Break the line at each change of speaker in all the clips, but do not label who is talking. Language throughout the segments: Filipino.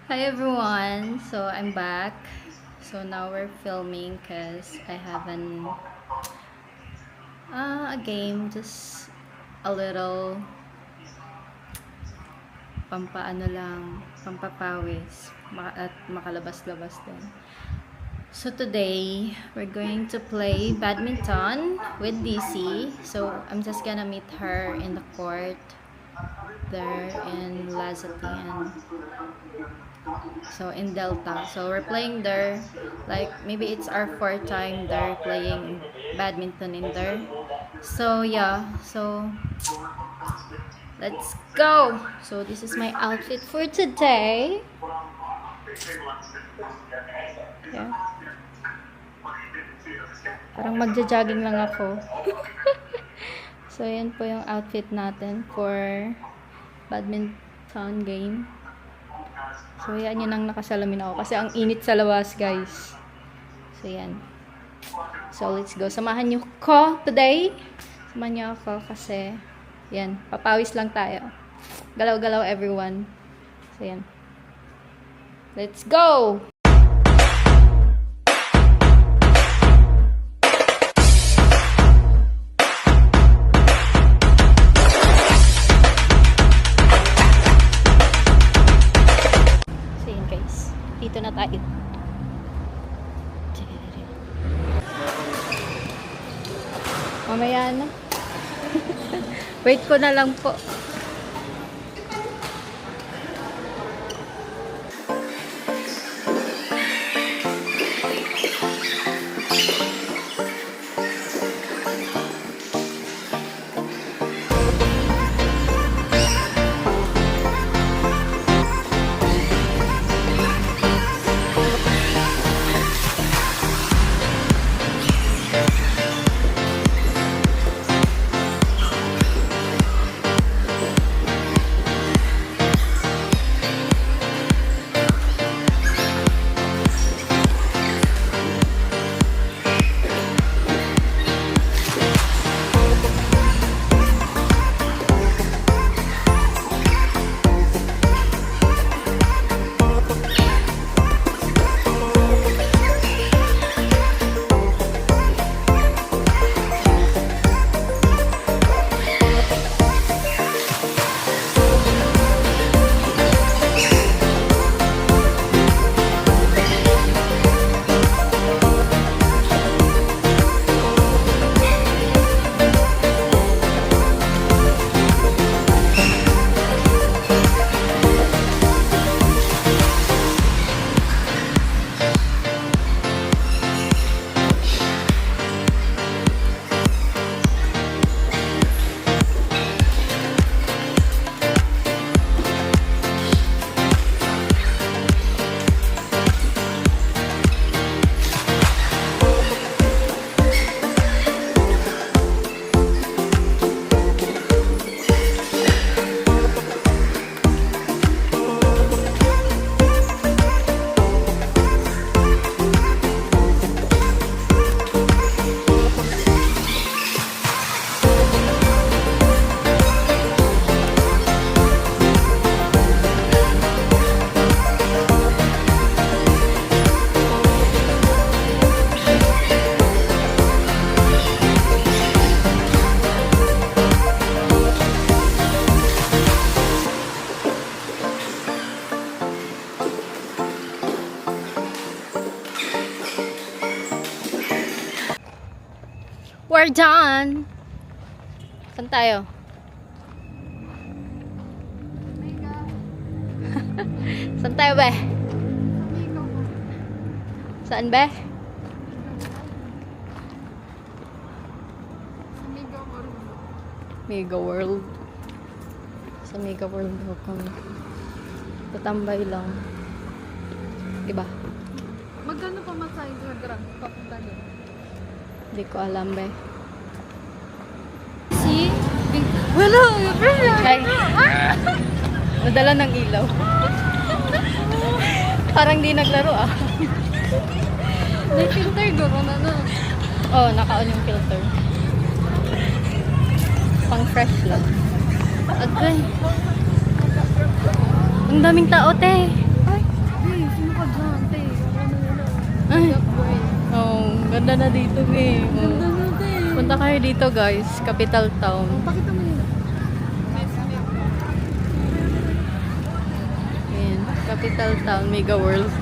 Hi everyone, so I'm back. So now we're filming because I have a game, just a little pampaano lang, pampapawis at makalabas-labas din. So today we're going to play badminton with DC. So I'm just gonna meet her in the court there in Lazatian. So in Delta. So we're playing there. Like maybe it's our fourth time there playing badminton in there. So yeah. So let's go. So this is my outfit for today. Yeah. Parang magja-jogging lang ako. So yan po yung outfit natin for badminton game. So, yan yun ang nakasalamin ako. Kasi ang init sa labas, guys. So, yan. So, let's go. Samahan nyo ko today. Samahan nyo ako kasi, yan. Papawis lang tayo. Galaw-galaw, everyone. So, yan. Let's go! Dito na tayo. Mamaya na. Wait ko na lang po. We're done! Saan tayo? Saan tayo, be? Saan, be? Mega World. Sa Mega World daw kami. Tatambay lang. Diba?
Magkano pa masahe sa Grab papunta doon?
Hindi ko alam, be.
Si? Wala!
Ay. Nadala ng ilaw. Parang di naglaro, ah.
May filter garo na na.
Oh, naka-on yung filter. Pang fresh lang. Agay. Ang daming tao, te. Ay. Ganda na dito, me.
Ganda na din.
Punta kayo dito, guys. Capital Town.
Pakita mo nila.
Ayan. Capital Town, Mega World.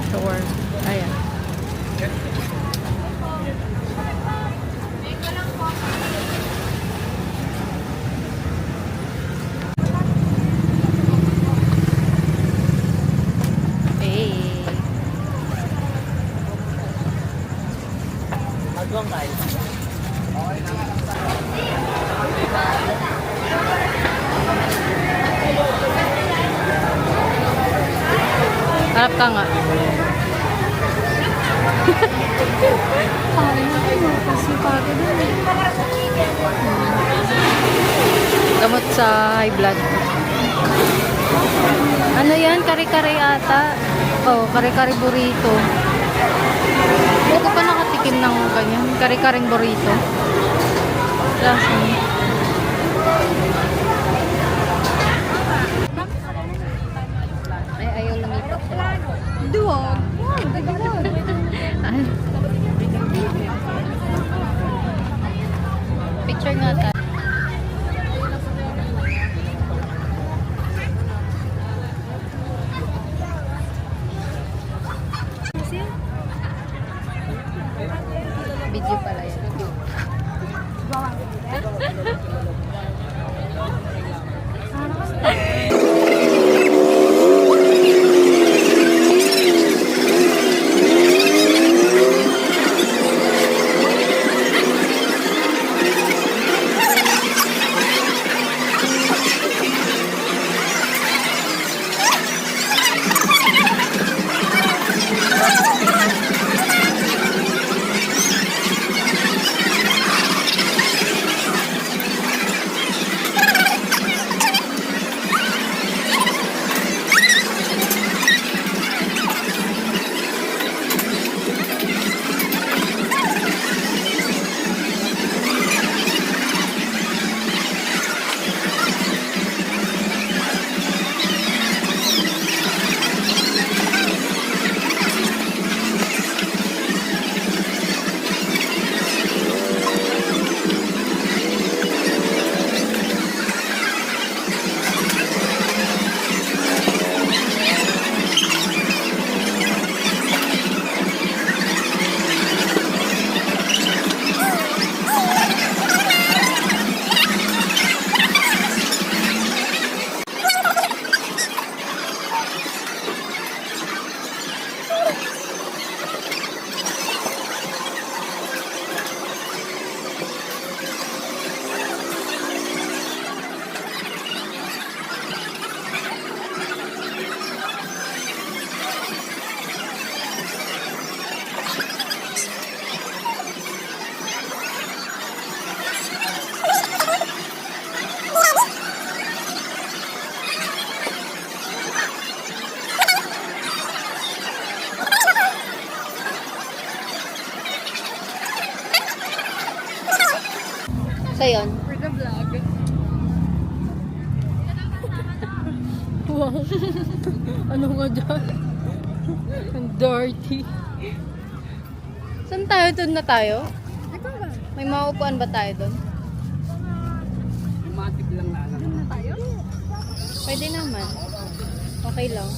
Tour. Ayan. Hey. Harap ka nga.
Parang na kayo. Kasi pati doon.
Gamot sa high blood. Ano yan? Kare-kare ata. Oh, kare-kare burrito. Hindi ko pa nakatikim ng ganyan. Kare-kareng burrito. Lasa niya. Ay, ayaw lumipat siya.
Duwag. Wow, dagdag.
Ay. Picture nga tayo. Video pala yan. So, yun.
For the vlog. Wow. Ano nga dyan?
Ang dirty. Saan tayo? Doon na tayo?
Ikaw ba?
May maupuan ba tayo doon?
Matik lang na alam.
Doon na tayo?
Pwede naman. Okay lang.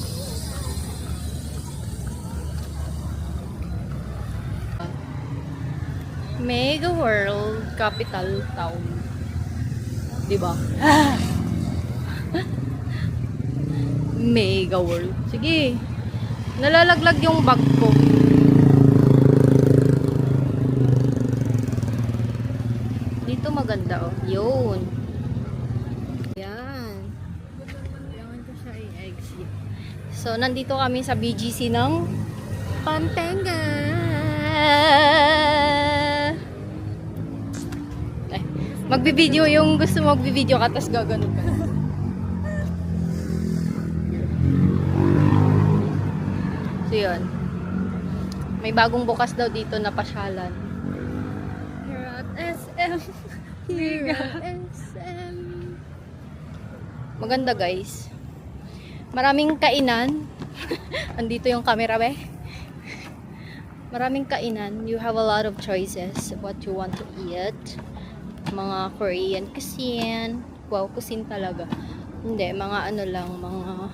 Mega World Capital Town. Diba? Mega World. Sige. Nalalaglag yung bag ko. Dito maganda oh. Yun. Yan.
Kailangan ko siya i-exit.
So, nandito kami sa BGC ng Pampanga. Ay, magbibideo yung gusto mo magbibideo ka, tapos gaganon ka. So yun. May bagong bukas daw dito na pasyalan.
Here at SM. Here at SM.
Maganda guys. Maraming kainan. Andito yung camera be. Maraming kainan. You have a lot of choices of what you want to eat. Mga Korean cuisine. Wow, cuisine talaga. Hindi, mga ano lang, mga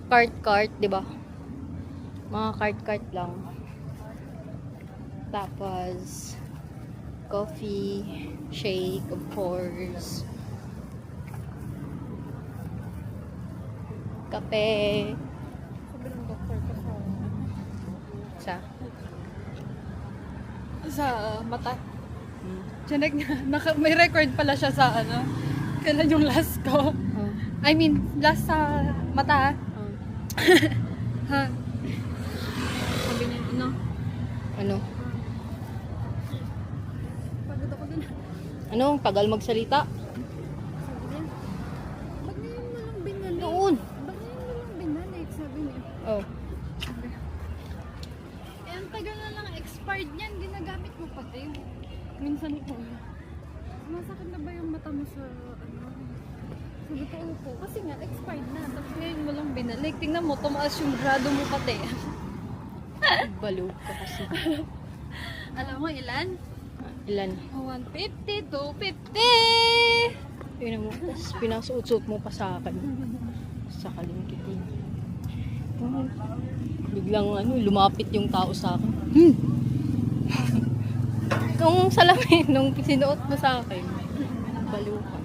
cart-cart, di ba? Mga cart-cart lang. Tapos coffee, shake, of course. Kape.
Sabi ng doktor ko
Sa?
sa mata. Chinek niya. May record pala siya sa ano. Kailan yung last ko.
Oh.
I mean, last sa mata.
Oh.
Ha? Sabi niya, ano?
Ano?
Pagod ako dun.
Ano? Tagal magsalita?
Sabi niya, ba't ngayon mo lang binalik?
Noon.
Ba't ngayon mo lang binalik? Sabi niya.
Oh.
Eh, ang tagal na lang expired niyan. Ginagamit mo pati. Minsan ko, masakit na ba yung mata mo sa ano? Sabi ko, opo. Kasi nga, expired na. Tapos ngayon mo lang binalik. Tingnan mo, tumaas yung grado mo pati.
Balo ka kasi.
Alam mo ilan?
Ilan?
150, 250!
Yun mo. Tapos pinasuot-suot mo pa sa akin. Sa kalingkitin. Biglang ano, lumapit yung tao sa akin. Nung salamin, nung sinuot mo sa akin. Balo ka.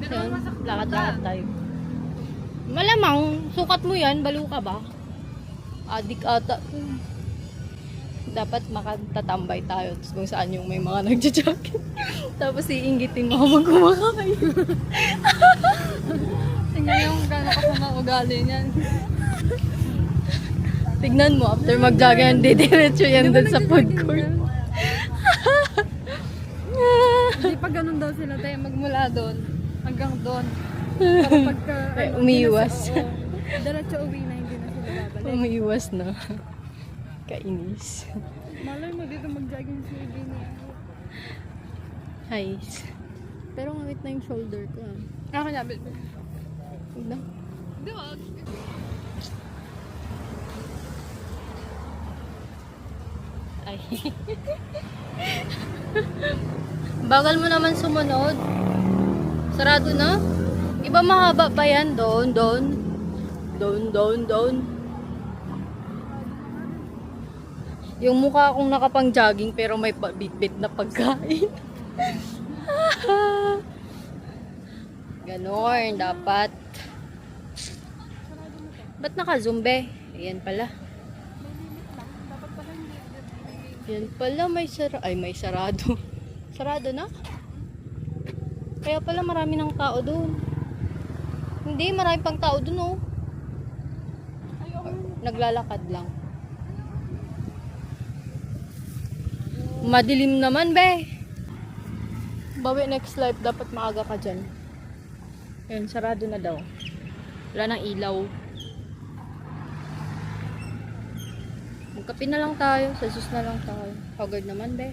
So, yun, lakad-lakad tayo. Malamang, sukat mo yan, balo ka ba? Adik ata. Dapat makatatambay tayo kung saan yung may mga nagja-jogging. Tapos iinggitin mo habang kumakain.
Tingnan yung gano'n kasama ugali niyan.
Tignan mo, after mag-jogging, didiretso yan dun sa food court.
Hindi pa ganun daw sila tayo magmula doon hanggang doon. Para pagka
Umiiwas.
Diretso uwi na, hindi na sila babalik.
Umiiwas na. Kainis.
Malay mo dito mag-jogging si Ibin niya.
Nice. Pero ngawit na yung shoulder ko.
Ako niya,
Tignan.
Duwag.
Ay. Bagal mo naman sumunod. Sarado na. Iba mahaba pa yan. Doon. Yung mukha akong nakapang-jogging pero may bit-bit na pagkain. Ganon, dapat. Ba't naka-zoom be? Ayan pala. Yan pala, may sarado. Sarado na? Kaya pala marami ng tao doon. Hindi, marami pang tao doon, oh. Naglalakad lang. Madilim naman, be. Bawi next life, dapat maaga ka dyan. Ayun, sarado na daw. Wala nang ilaw. Magkape na lang tayo. Sa sus na lang tayo. Pagod naman, be.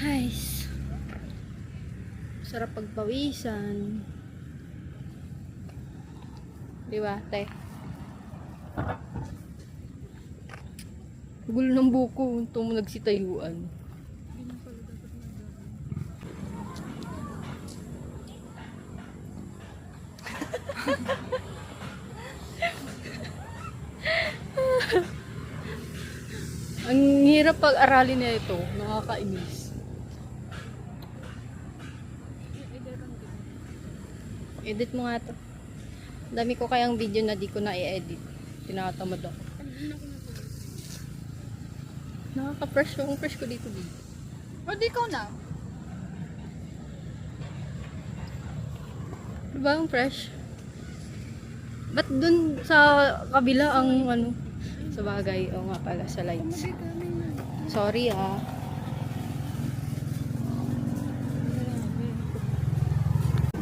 Hays. Sarap pagpawisan. Diba, te? Gulo ng buko. Ito mo nagsitayuan. Ang hirap pag-aralin na ito. Nakakainis. Edit mo nga to. Dami ko kayang video na di ko na i-edit. Tinatamad ako. Nakaka-fresh yung fresh ko dito.
O, di ko na.
Diba ang fresh? Ba't dun sa kabila ang ano? Sa bagay, o nga pala sa lights.
Tumagay kami na.
Sorry ah.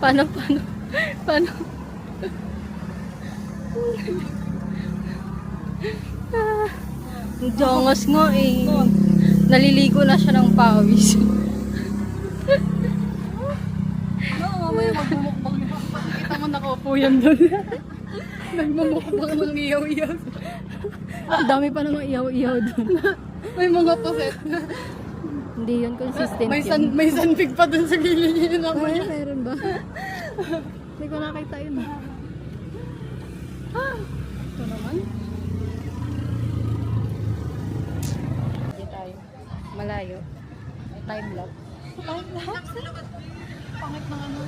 Paano? Paano? Ah, ang jangas nga eh. Naliligo na siya ng pawis.
Oo, mamaya magmumukbang na. Pakikita mo nakaupo yan doon. Nagmumukbang ng iyaw-iyaw.
Ang dami pa namang iyaw-iyaw doon.
May mga paset.
Hindi yun consistent yun.
May sanpig pa doon sa gilid niya na
Ay, meron ba? Hindi ko nakita yun.
Ito naman.
Hindi tayo. Malayo. Time lapse.
Pangit ng ano.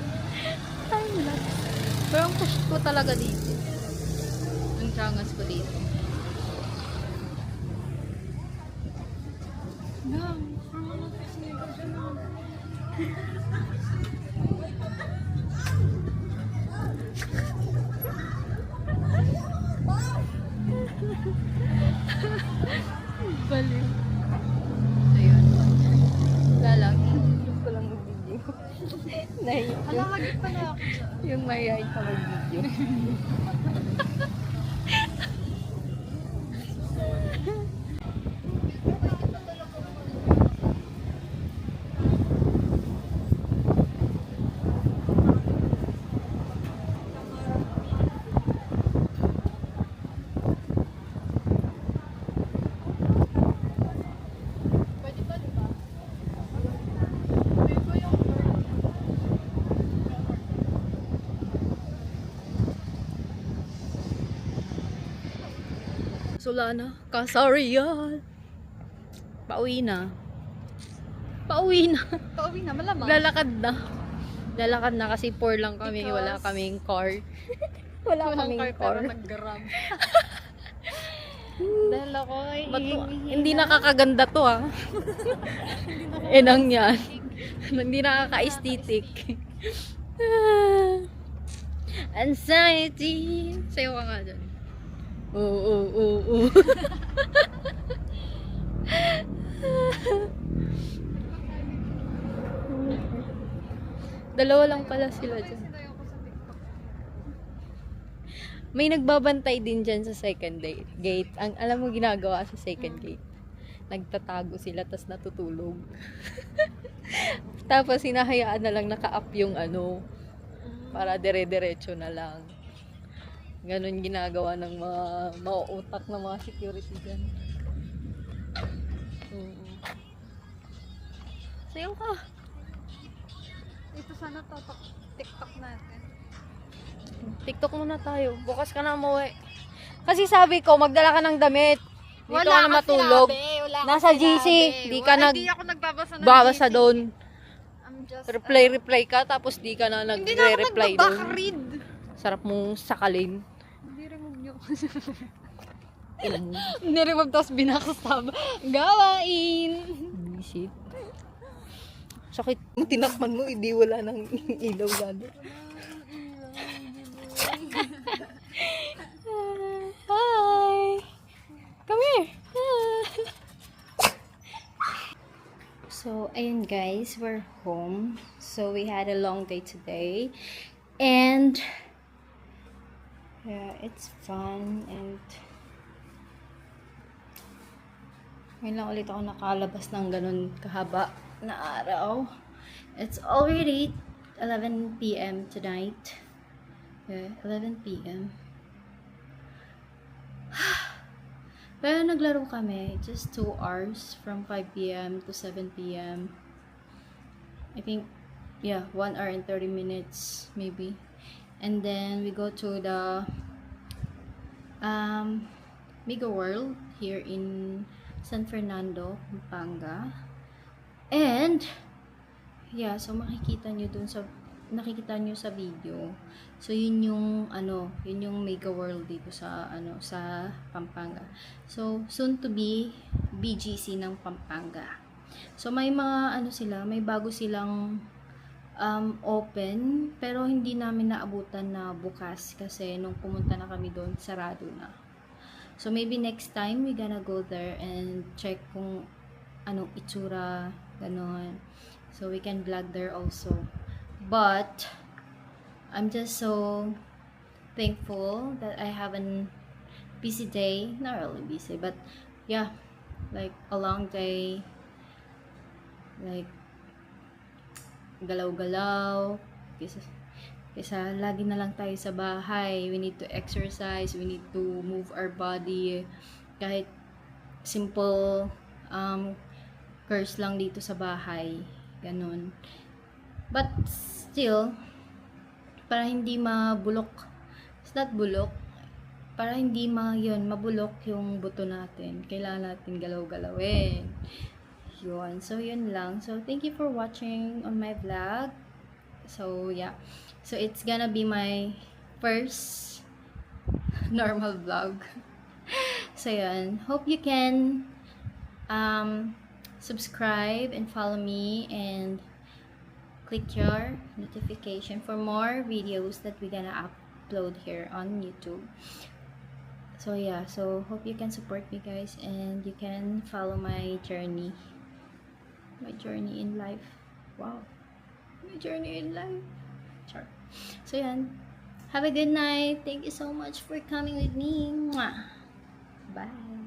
Time lapse. Pero ang push ko talaga dito. Ang changas ko dito.
Gang, ang mga sinigaw dyan na.
Baliw. Ayun. Wala lang. Gusto ko lang mag-video. Nahiya.
Alakagit pala ako dyan.
Yung mayayain ka mag-video.
Pwede ba, di ba? Pwede ba yung bird?
Solana, Kasarian. Pauwi na. Pauwi na.
Pauwi na, malamang.
Lalakad na. Lalakad na kasi poor lang kami.
Because-
Wala kaming car. Wala kaming car.
nag-gram. Dahil ako ay
Hindi nakakaganda to ah. Enang yan. Hindi nakaka-aesthetic. Anxiety. Sayo ka nga dyan. Oo. Dalawa lang pala sila dyan. May nagbabantay din dyan sa second gate. Ang alam mo ginagawa sa second gate. Nagtatago sila tas natutulog. Tapos hinahayaan na lang naka-up yung ano para dire-diretso na lang. Ganon ginagawa ng mga mauutak na mga security dyan. Sayo ka.
Ito sana TikTok natin.
TikTok muna tayo. Bukas ka na umuwi. Kasi sabi ko, magdala ka ng damit. Dito ka na matulog. Nasa GC. Di ka
Hindi ako nagbabasa ng
babasa
GC.
doon.
I'm just...
Reply ka, tapos di ka na
Hindi na ako
nagre-reply doon.
nagbabackread.
Sarap mong sakalin.
Hindi remove niyo.
Ilang
Ni-remove tapos binakastab. Gawain!
visit. Sakit. Tinakman mo, hindi wala nang ilaw gado. Hi! Come here! So, ayun guys, we're home. So, we had a long day today. And, yeah, it's fun. And, ngayon lang ulit ako nakalabas ng ganun kahaba na araw. It's already 11 p.m. tonight. Yeah, 11 p.m. Pero naglaro kami, just 2 hours from 5 p.m. to 7 p.m. I think, yeah, 1 hour and 30 minutes maybe. And then we go to the Mega World here in San Fernando, Pampanga. And yeah, so nakikita nyo sa video. So yun yung yun yung Mega World dito sa sa Pampanga. So soon to be BGC ng Pampanga. So may mga may bago silang open, pero hindi namin naabutan na bukas kasi nung pumunta na kami doon sarado na. So maybe next time we gonna go there and check kung anong itsura, ganon. So we can vlog there also. But I'm just so thankful that I have an busy day. Not really busy, but yeah, like a long day. Like galaw-galaw. Kaysa lagi na lang tayo sa bahay. We need to exercise. We need to move our body. Kahit simple curse lang dito sa bahay. Ganon. But still, para hindi mabulok. It's not bulok. Para hindi mabulok yung buto natin. Kailangan natin galaw-galawin. Yun. So, yun lang. So, thank you for watching on my vlog. So, yeah. So, it's gonna be my first normal vlog. So, yun. Hope you can subscribe and follow me and click your notification for more videos that we're gonna upload here on YouTube. So, yeah. So, hope you can support me, guys, and you can follow my journey. My journey in life. Wow. My journey in life. Sure. So, yan. Have a good night. Thank you so much for coming with me. Mwah. Bye.